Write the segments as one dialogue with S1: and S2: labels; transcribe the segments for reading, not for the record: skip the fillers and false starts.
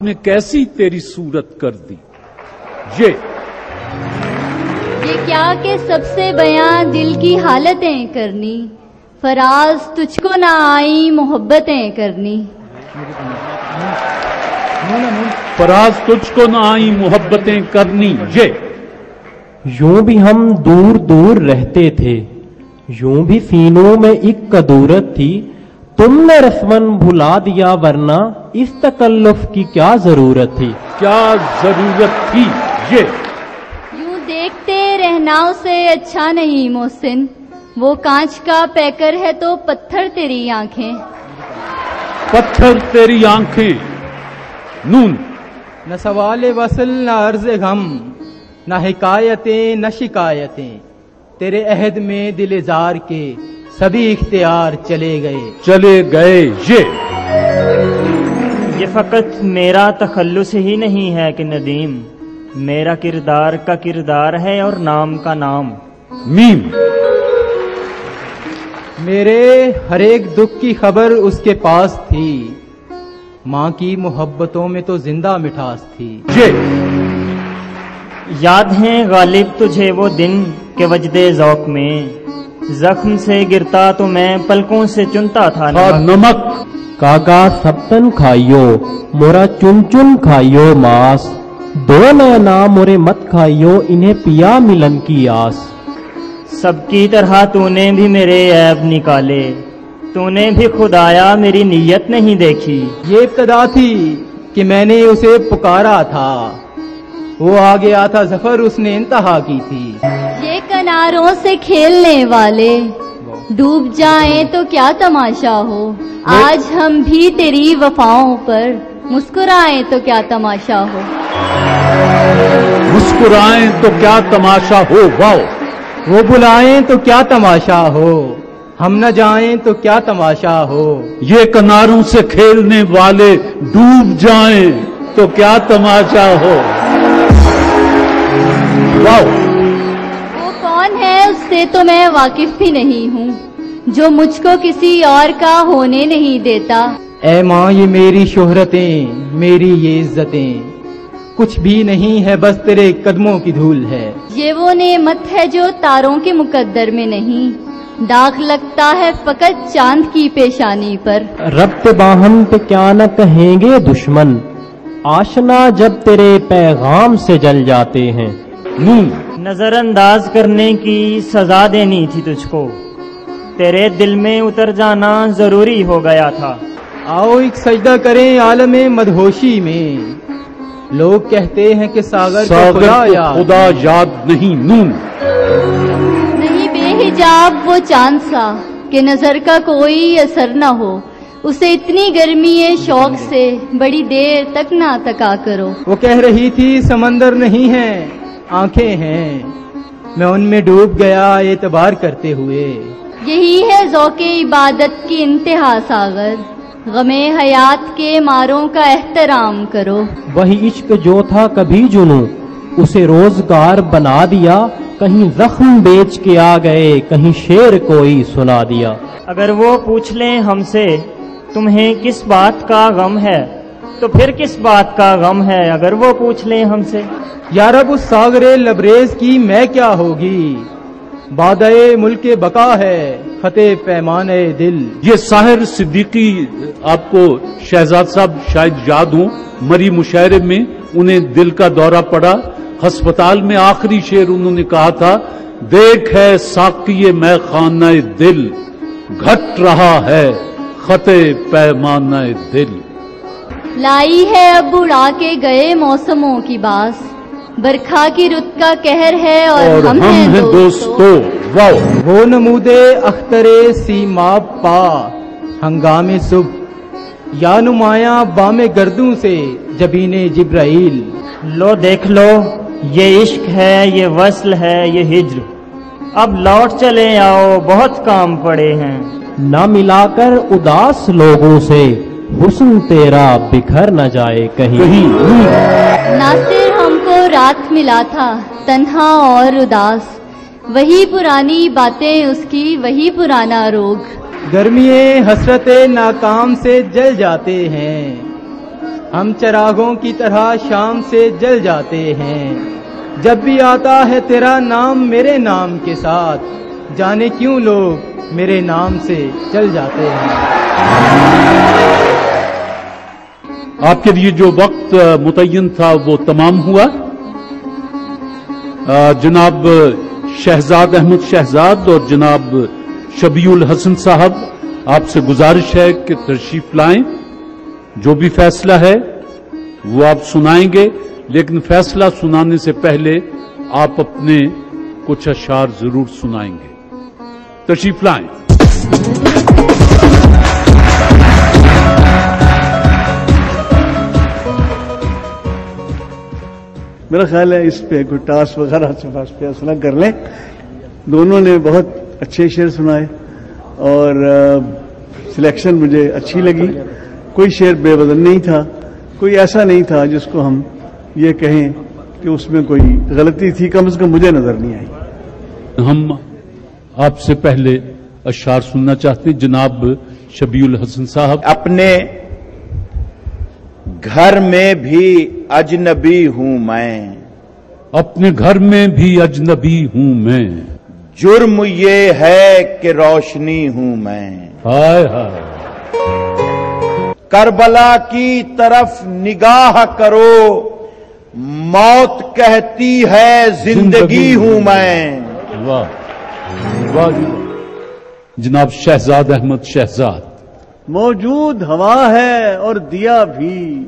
S1: نے کیسی تیری صورت کر دی. یہ
S2: کیا کہ سب سے بیاں دل کی حالتیں کرنی، فراز تجھ کو نہ آئی محبتیں کرنی.
S1: فراز تجھ کو نہ آئی محبتیں کرنی. یہ
S3: یوں بھی ہم دور دور رہتے تھے، یوں بھی سینوں میں ایک کدورت تھی. تم نے رسمن بھلا دیا، ورنہ اس تکلف کی کیا ضرورت تھی.
S1: کیا ضرورت تھی. یہ
S2: یوں دیکھتے رہنا اسے اچھا نہیں محسن، وہ کانچ کا پیکر ہے تو پتھر تیری آنکھیں.
S1: پتھر تیری آنکھیں. نون
S4: نہ سوال وصل نہ عرض غم، نہ حکایتیں نہ شکایتیں، تیرے عہد میں دل زار کے سبھی اختیار چلے گئے.
S5: یہ فقط میرا تخلص ہی نہیں ہے کہ ندیم، میرا کردار کا کردار ہے اور نام کا نام.
S1: میم
S4: میرے ہر ایک دکھ کی خبر اس کے پاس تھی، ماں کی محبتوں میں تو زندہ مٹھاس تھی.
S5: یاد ہیں غالب تجھے وہ دن کہ وجد ذوق میں زخم سے گرتا تو میں پلکوں سے چنتا تھا
S1: نمک.
S3: کاکا سبتن کھائیو مورا چن چن کھائیو ماس، دو نینا مورے مت کھائیو انہیں پیا ملن کی آس.
S5: سب کی طرح تو نے بھی میرے عیب نکالے، تو نے بھی خدایا میری نیت نہیں دیکھی.
S4: یہ ابتدا تھی کہ میں نے اسے پکارا تھا، وہ آ گیا تھا ظفر اس نے انتہا کی تھی.
S2: یہ کناروں سے کھیلنے والے ڈوب جائیں تو کیا تماشا ہو، آج ہم بھی تیری وفاؤں پر مسکرائیں تو کیا تماشا ہو.
S1: مسکرائیں تو کیا تماشا ہو. واو.
S4: وہ بلائیں تو کیا تماشا ہو، ہم نہ جائیں تو کیا تماشا ہو.
S1: یہ کناروں سے کھیلنے والے ڈوب جائیں تو کیا تماشا ہو. واو.
S2: وہ کون ہے اس سے تو میں واقف بھی نہیں ہوں، جو مجھ کو کسی اور کا ہونے نہیں دیتا.
S4: اے ماں یہ میری شہرتیں میری یہ عزتیں کچھ بھی نہیں ہے، بس تیرے قدموں کی دھول ہے.
S2: یہ وہ نعمت ہے جو تاروں کے مقدر میں نہیں، داغ لگتا ہے فقط چاند کی پیشانی پر.
S3: ربط باہم پہ کیا نہ کہیں گے دشمن، آشنا جب تیرے پیغام سے جل جاتے ہیں.
S5: نظر انداز کرنے کی سزا دینی تھی تجھ کو، تیرے دل میں اتر جانا ضروری ہو گیا تھا.
S4: آؤ ایک سجدہ کریں عالم مدہوشی میں، لوگ کہتے ہیں کہ ساگر کو
S1: خدا یاد نہیں. نون
S2: نہیں بے حجاب وہ چاند سا کہ نظر کا کوئی اثر نہ ہو، اسے اتنی گرمی ہے شوق سے بڑی دیر تک نہ تکا کرو.
S4: وہ کہہ رہی تھی سمندر نہیں ہے آنکھیں ہیں، میں ان میں ڈوب گیا اعتبار کرتے ہوئے.
S2: یہی ہے ذوق عبادت کی انتہا ساغر، غم حیات کے ماروں کا احترام کرو.
S3: وہی عشق جو تھا کبھی جنوں اسے روزگار بنا دیا، کہیں زخم بیچ کے آ گئے کہیں شعر کوئی سنا دیا.
S5: اگر وہ پوچھ لیں ہم سے تمہیں کس بات کا غم ہے، تو پھر کس بات کا غم ہے اگر وہ پوچھ لیں ہم سے.
S4: یا رب اس ساغر لبریز کی میں کیا ہوگی، بادئے ملک بقا ہے فتح پیمانے دل.
S1: یہ ساحر صدیقی آپ کو شہزاد صاحب شاید یاد ہوں، مری مشاعرے میں انہیں دل کا دورہ پڑا، ہسپتال میں آخری شعر انہوں نے کہا تھا، دیکھ ہے ساقی میں خانہ دل گھٹ رہا ہے خط پیمانہ دل.
S2: لائی ہے اب اڑا کے گئے موسموں کی باس، برکھا کی رت کا قہر ہے اور ہم ہیں دوستو.
S1: واو.
S4: وہ نمود اختر سیماب پا ہنگام صبح، یا نمایاں بام گردوں سے جبین جبرائیل.
S5: لو دیکھ لو یہ عشق ہے یہ وصل ہے یہ ہجر، اب لوٹ چلے آؤ بہت کام پڑے ہیں.
S3: نہ ملا کر اداس لوگوں سے حسن تیرا بکھر نہ جائے کہیں.
S2: ناصر ہم کو رات ملا تھا تنہا اور اداس، وہی پرانی باتیں اس کی وہی پرانا روگ.
S4: گرمیے حسرت ناکام سے جل جاتے ہیں، ہم چراغوں کی طرح شام سے جل جاتے ہیں، جب بھی آتا ہے تیرا نام میرے نام کے ساتھ، جانے کیوں لوگ میرے نام سے چل جاتے ہیں۔
S1: آپ کے لیے جو وقت متعین تھا وہ تمام ہوا۔ جناب شہزاد احمد شہزاد اور جناب شبیع الحسن صاحب، آپ سے گزارش ہے کہ تشریف لائیں، جو بھی فیصلہ ہے وہ آپ سنائیں گے، لیکن فیصلہ سنانے سے پہلے آپ اپنے کچھ اشعار ضرور سنائیں گے۔ تشریف لائیں۔
S6: میرا خیال ہے اس پہ کوئی ٹاس وغیرہ سے فیصلہ کر لیں۔ دونوں نے بہت اچھے شعر سنائے اور سلیکشن مجھے اچھی لگی۔ کوئی شعر بے وزن نہیں تھا، کوئی ایسا نہیں تھا جس کو ہم یہ کہیں کہ اس میں کوئی غلطی تھی، کم از کم مجھے نظر نہیں آئی۔
S1: ہم آپ سے پہلے اشعار سننا چاہتے ہیں۔ جناب شبیع الحسن صاحب۔
S7: اپنے گھر میں بھی اجنبی ہوں میں،
S1: اپنے گھر میں بھی اجنبی ہوں میں،
S7: جرم یہ ہے کہ روشنی ہوں میں،
S1: ہائے ہائے،
S7: کربلا کی طرف نگاہ کرو، موت کہتی ہے زندگی ہوں میں۔
S1: واہ واہ جی واہ۔ جناب شہزاد احمد شہزاد۔
S6: موجود ہوا ہے اور دیا بھی،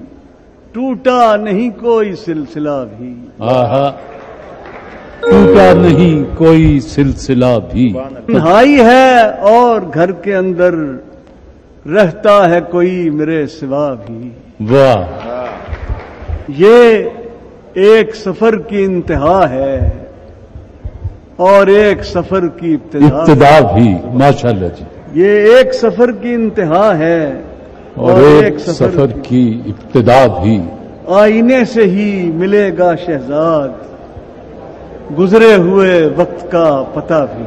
S6: ٹوٹا نہیں کوئی سلسلہ بھی۔
S1: آہا، ٹوٹا نہیں کوئی سلسلہ بھی۔
S6: تنہائی ہے اور گھر کے اندر رہتا ہے کوئی میرے سوا بھی۔
S1: واہ،
S6: یہ ایک سفر کی انتہا ہے اور ایک سفر کی
S1: ابتدا بھی، ماشاءاللہ جی۔
S6: یہ ایک سفر کی انتہا ہے
S1: اور ایک سفر کی ابتدا بھی۔
S6: آئینے سے ہی ملے گا شہزاد، گزرے ہوئے وقت کا پتہ بھی۔